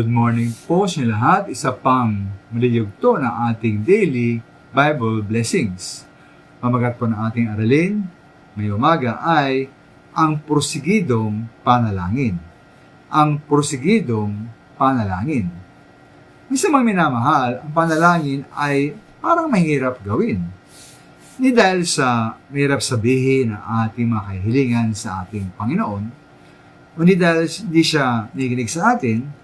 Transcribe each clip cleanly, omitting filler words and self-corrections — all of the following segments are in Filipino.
Good morning po sa inyo lahat. Isa pang maliyugto ng ating daily Bible blessings. Pamagat po ng ating aralin may umaga ay ang porsigidong panalangin. Ang porsigidong panalangin. Minsan mga minamahal, ang panalangin ay parang mahirap gawin. Hindi dahil sa mahirap sabihin ang ating mga kahilingan sa ating Panginoon, hindi dahil hindi siya nakikinig sa atin.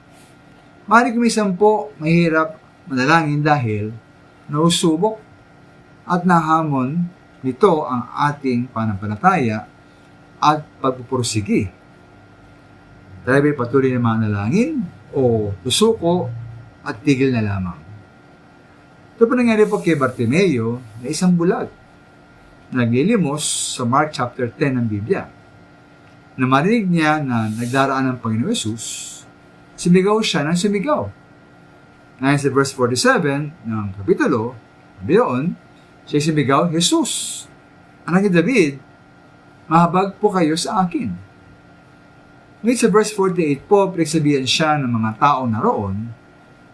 Maaaring kumisan po mahirap manalangin dahil nausubok at nahamon nito ang ating pananampalataya at pagpupursigi. Tayo ba'y patuloy na manalangin o susuko at tigil na lamang? Ito po nangyari po kay Bartimeo na isang bulag na naglilimos sa Mark chapter 10 ng Biblia. Na marinig niya na nagdaraan ng Panginoon Yesus, sumigaw siya ng sumigaw. Ngayon sa verse 47 ng kapitulo, doon, siya sumigaw, Jesus, anak ni David, mahabag po kayo sa akin. Ngayon sa verse 48 po, pinagsabihan siya ng mga taong naroon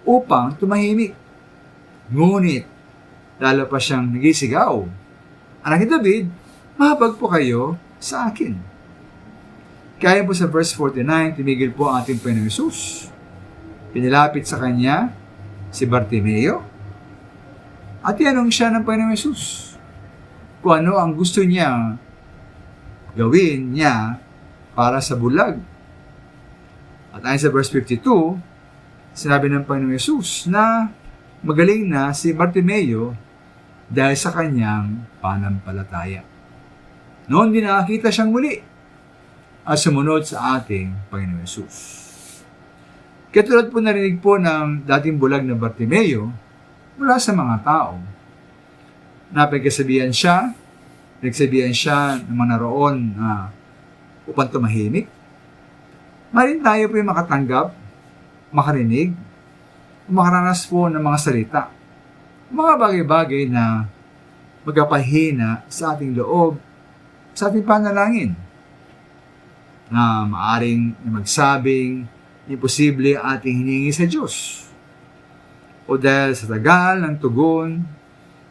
upang tumahimik. Ngunit, lalo pa siyang nagisigaw, anak ni David, mahabag po kayo sa akin. Kaya po sa verse 49, tumigil po ang ating Panginoon Yesus. Pinilapit sa kanya si Bartimeo at tinanong siya ng Panginoon Yesus kung ano ang gusto niya gawin niya para sa bulag. At ayon sa verse 52, sinabi ng Panginoon Yesus na magaling na si Bartimeo dahil sa kanyang pananampalataya. Noon din nakakita siyang muli at sumunod sa ating Panginoon Yesus. Katulad po narinig po ng dating bulag na Bartimeo mula sa mga tao. Napagkasabihan siya ng mga naroon na upang tumahimik. Marin tayo po yung makatanggap, makarinig, makaranas po ng mga salita. Mga bagay-bagay na magpapahina sa ating loob, sa ating panalangin. Na maaring magsabing imposible ang ating hiningi sa Diyos. O dahil sa tagal ng tugon,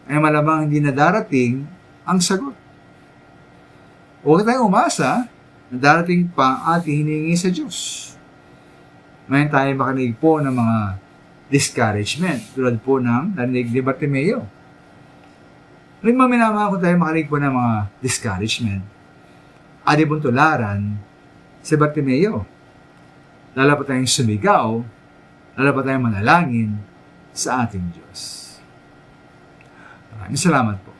ay malamang hindi na darating ang sagot. Huwag tayong umasa na darating pa ang ating hiningi sa Diyos. Ngayon tayo makarinig po ng mga discouragement, tulad po ng narinig ni Bartimeo. Ngayon maminamahal ko tayo makarinig po ng mga discouragement. Adibuntularan si Bartimeo. Lalo pa tayong sumigaw, lalo pa tayong manalangin sa ating Diyos. Maraming salamat po.